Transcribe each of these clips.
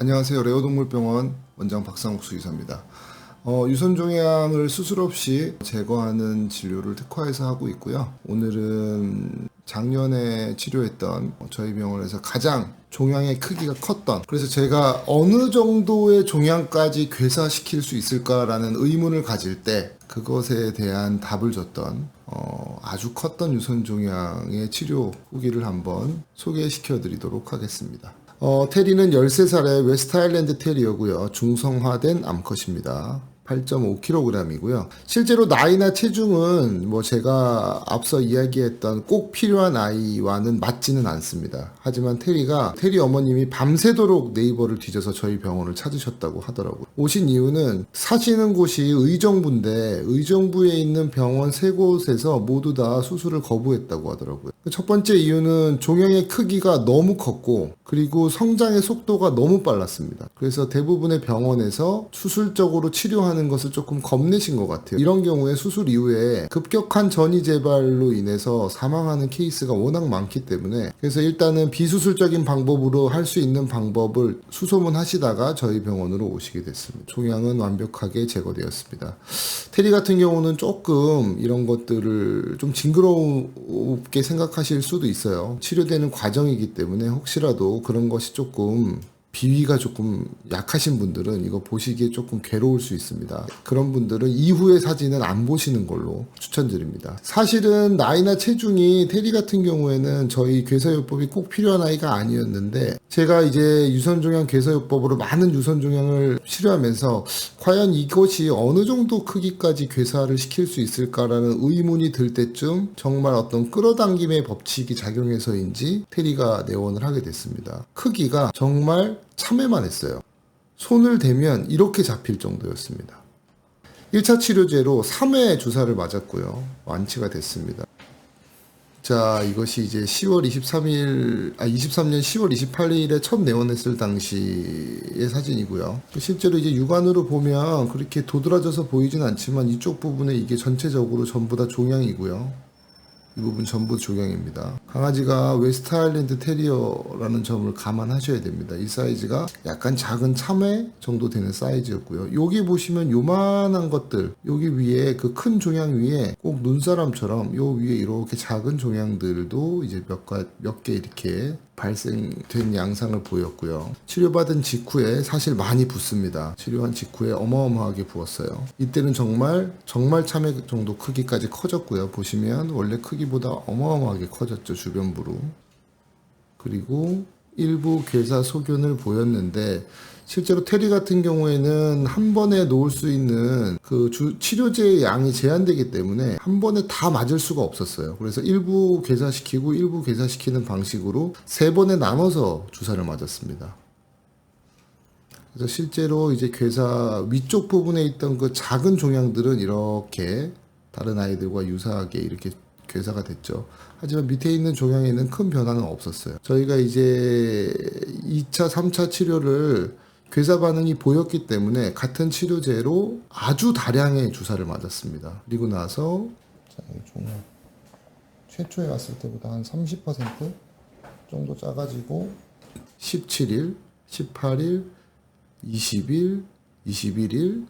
안녕하세요. 레오동물병원 원장 박상욱수 의사입니다. 유선종양을 수술 없이 제거하는 진료를 특화해서 하고 있고요. 오늘은 작년에 치료했던 저희 병원에서 가장 종양의 크기가 컸던, 그래서 제가 어느 정도의 종양까지 괴사시킬 수 있을까라는 의문을 가질 때 그것에 대한 답을 줬던 아주 컸던 유선종양의 치료 후기를 한번 소개시켜 드리도록 하겠습니다. 테리는 13살의 웨스트 아일랜드 테리어고요. 중성화된 암컷입니다. 8.5kg이고요. 실제로 나이나 체중은 제가 앞서 이야기했던 꼭 필요한 아이와는 맞지는 않습니다. 하지만 테리 어머님이 밤새도록 네이버를 뒤져서 저희 병원을 찾으셨다고 하더라고요. 오신 이유는 사시는 곳이 의정부인데 의정부에 있는 병원 3곳에서 모두 다 수술을 거부했다고 하더라고요. 첫 번째 이유는 종양의 크기가 너무 컸고, 그리고 성장의 속도가 너무 빨랐습니다. 그래서 대부분의 병원에서 수술적으로 치료하는 것을 조금 겁내신 것 같아요. 이런 경우에 수술 이후에 급격한 전이 재발로 인해서 사망하는 케이스가 워낙 많기 때문에, 그래서 일단은 비수술적인 방법으로 할 수 있는 방법을 수소문하시다가 저희 병원으로 오시게 됐습니다. 종양은 완벽하게 제거되었습니다. 테리 같은 경우는 조금 이런 것들을 좀 징그럽게 생각하실 수도 있어요. 치료되는 과정이기 때문에 혹시라도 그런 것이 조금 비위가 조금 약하신 분들은 이거 보시기에 조금 괴로울 수 있습니다. 그런 분들은 이후의 사진은 안 보시는 걸로 추천드립니다. 사실은 나이나 체중이 테리 같은 경우에는 저희 괴사요법이 꼭 필요한 아이가 아니었는데, 제가 이제 유선종양 괴사요법으로 많은 유선종양을 치료하면서 과연 이것이 어느 정도 크기까지 괴사를 시킬 수 있을까라는 의문이 들 때쯤 정말 어떤 끌어당김의 법칙이 작용해서인지 테리가 내원을 하게 됐습니다. 크기가 정말 참회만 했어요. 손을 대면 이렇게 잡힐 정도였습니다. 1차 치료제로 3회 주사를 맞았고요. 완치가 됐습니다. 자, 이것이 이제 23년 10월 28일에 첫 내원했을 당시의 사진이고요. 실제로 이제 육안으로 보면 그렇게 도드라져서 보이진 않지만 이쪽 부분에 이게 전체적으로 전부 다 종양이고요. 이 부분 전부 종양입니다. 강아지가 웨스트 아일랜드 테리어라는 점을 감안하셔야 됩니다. 이 사이즈가 약간 작은 참외 정도 되는 사이즈였고요. 여기 보시면 요만한 것들, 여기 위에 그 큰 종양 위에 꼭 눈사람처럼 요 위에 이렇게 작은 종양들도 이제 몇 개 이렇게 발생된 양상을 보였고요. 치료받은 직후에 사실 많이 붓습니다. 치료한 직후에 어마어마하게 부었어요. 이때는 정말 참외 정도 크기까지 커졌고요. 보시면 원래 크기보다 어마어마하게 커졌죠, 주변부로. 그리고 일부 괴사 소견을 보였는데, 실제로 테리 같은 경우에는 한 번에 놓을 수 있는 그 치료제의 양이 제한되기 때문에 한 번에 다 맞을 수가 없었어요. 그래서 일부 괴사시키고 일부 괴사시키는 방식으로 3번에 나눠서 주사를 맞았습니다. 그래서 실제로 이제 괴사 위쪽 부분에 있던 그 작은 종양들은 이렇게 다른 아이들과 유사하게 이렇게 괴사가 됐죠. 하지만 밑에 있는 종양에는 큰 변화는 없었어요. 저희가 이제 2차, 3차 치료를 괴사 반응이 보였기 때문에 같은 치료제로 아주 다량의 주사를 맞았습니다. 그리고 나서 종양 최초에 왔을 때보다 한 30% 정도 작아지고 17일, 18일, 20일, 21일,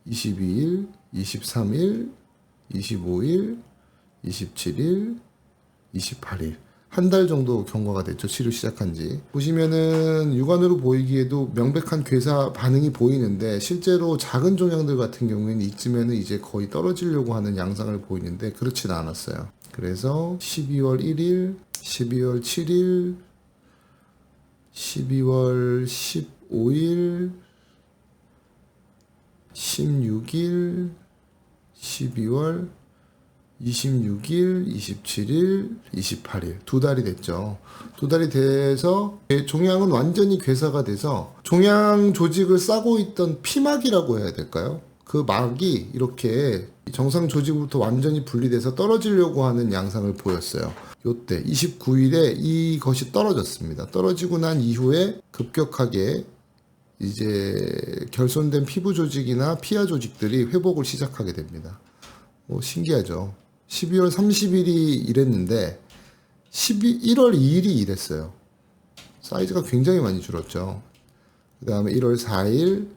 22일, 23일, 25일, 27일, 28일. 한 달 정도 경과가 됐죠. 치료 시작한 지. 보시면은 육안으로 보이기에도 명백한 괴사 반응이 보이는데, 실제로 작은 종양들 같은 경우에는 이쯤에는 이제 거의 떨어지려고 하는 양상을 보이는데 그렇지는 않았어요. 그래서 12월 1일, 12월 7일, 12월 15일, 16일, 12월 26일, 27일, 28일. 2달이 됐죠. 2달이 돼서 종양은 완전히 괴사가 돼서 종양 조직을 싸고 있던 피막이라고 해야 될까요? 그 막이 이렇게 정상 조직부터 완전히 분리돼서 떨어지려고 하는 양상을 보였어요. 요때 29일에 이것이 떨어졌습니다. 떨어지고 난 이후에 급격하게 이제 결손된 피부 조직이나 피하 조직들이 회복을 시작하게 됩니다. 신기하죠. 12월 30일이 이랬는데 1월 2일이 이랬어요. 사이즈가 굉장히 많이 줄었죠. 그 다음에 1월 4일,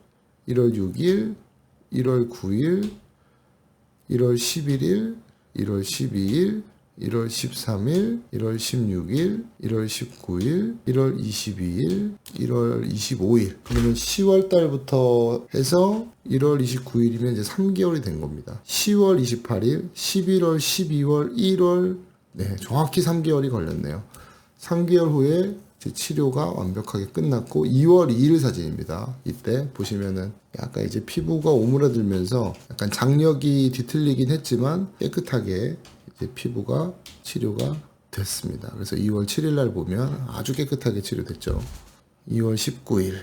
1월 6일, 1월 9일, 1월 11일, 1월 12일, 1월 13일, 1월 16일, 1월 19일, 1월 22일, 1월 25일. 그러면 10월 달부터 해서 1월 29일이면 이제 3개월이 된 겁니다. 10월 28일, 11월, 12월, 1월, 네, 정확히 3개월이 걸렸네요. 3개월 후에 제 치료가 완벽하게 끝났고 2월 2일 사진입니다. 이때 보시면은 약간 이제 피부가 오므라들면서 약간 장력이 뒤틀리긴 했지만 깨끗하게 이제 피부가 치료가 됐습니다. 그래서 2월 7일 날 보면 아주 깨끗하게 치료됐죠. 2월 19일.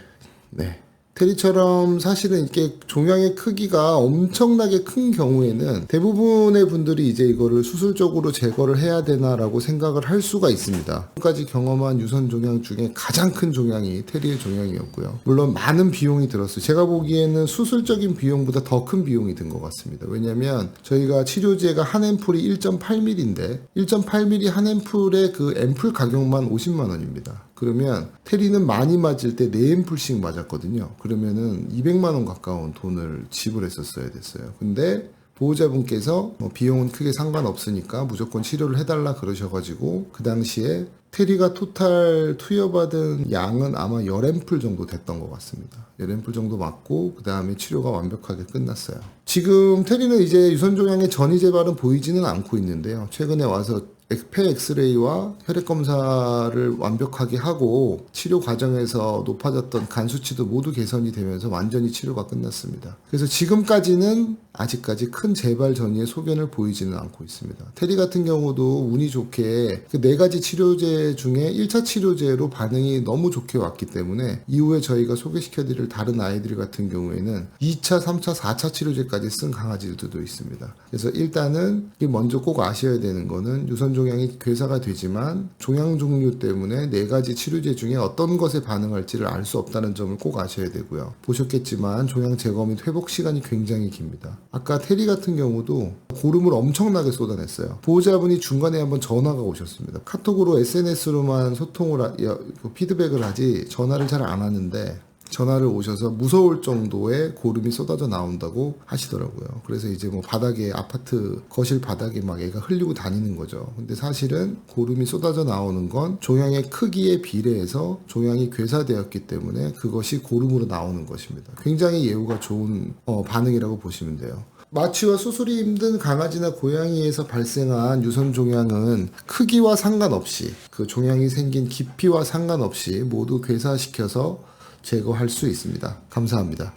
네. 테리처럼 사실은 이렇게 종양의 크기가 엄청나게 큰 경우에는 대부분의 분들이 이제 이거를 수술적으로 제거를 해야 되나라고 생각을 할 수가 있습니다. 지금까지 경험한 유선 종양 중에 가장 큰 종양이 테리의 종양이었고요. 물론 많은 비용이 들었어요. 제가 보기에는 수술적인 비용보다 더 큰 비용이 든 것 같습니다. 왜냐면 저희가 치료제가 한 앰플이 1.8mm인데 1.8mm 한 앰플의 그 앰플 가격만 50만 원입니다. 그러면 테리는 많이 맞을 때 4앰플씩 맞았거든요. 그러면은 200만 원 가까운 돈을 지불했었어야 됐어요. 근데 보호자분께서 비용은 크게 상관없으니까 무조건 치료를 해달라 그러셔가지고 그 당시에 테리가 토탈 투여받은 양은 아마 10앰플 정도 됐던 것 같습니다. 10앰플 정도 맞고 그 다음에 치료가 완벽하게 끝났어요. 지금 테리는 이제 유선종양의 전이 재발은 보이지는 않고 있는데요. 최근에 와서 폐 엑스레이와 혈액 검사를 완벽하게 하고 치료 과정에서 높아졌던 간 수치도 모두 개선이 되면서 완전히 치료가 끝났습니다. 그래서 지금까지는 아직까지 큰 재발 전이의 소견을 보이지는 않고 있습니다. 테리 같은 경우도 운이 좋게 그 4가지 치료제 중에 1차 치료제로 반응이 너무 좋게 왔기 때문에 이후에 저희가 소개시켜드릴 다른 아이들 같은 경우에는 2차, 3차, 4차 치료제까지 쓴 강아지들도 있습니다. 그래서 일단은 먼저 꼭 아셔야 되는 거는 유선 종양이 괴사가 되지만 종양 종류 때문에 4가지 치료제 중에 어떤 것에 반응할지를 알 수 없다는 점을 꼭 아셔야 되고요. 보셨겠지만 종양 제거 및 회복 시간이 굉장히 깁니다. 아까 테리 같은 경우도 고름을 엄청나게 쏟아냈어요. 보호자분이 중간에 한번 전화가 오셨습니다. 카톡으로 SNS로만 피드백을 하지 전화를 잘 안 하는데 전화를 오셔서 무서울 정도의 고름이 쏟아져 나온다고 하시더라고요. 그래서 이제 뭐 바닥에 아파트 거실 바닥에 막 애가 흘리고 다니는 거죠. 근데 사실은 고름이 쏟아져 나오는 건 종양의 크기에 비례해서 종양이 괴사되었기 때문에 그것이 고름으로 나오는 것입니다. 굉장히 예후가 좋은 반응이라고 보시면 돼요. 마취와 수술이 힘든 강아지나 고양이에서 발생한 유선 종양은 크기와 상관없이 그 종양이 생긴 깊이와 상관없이 모두 괴사시켜서 제거할 수 있습니다. 감사합니다.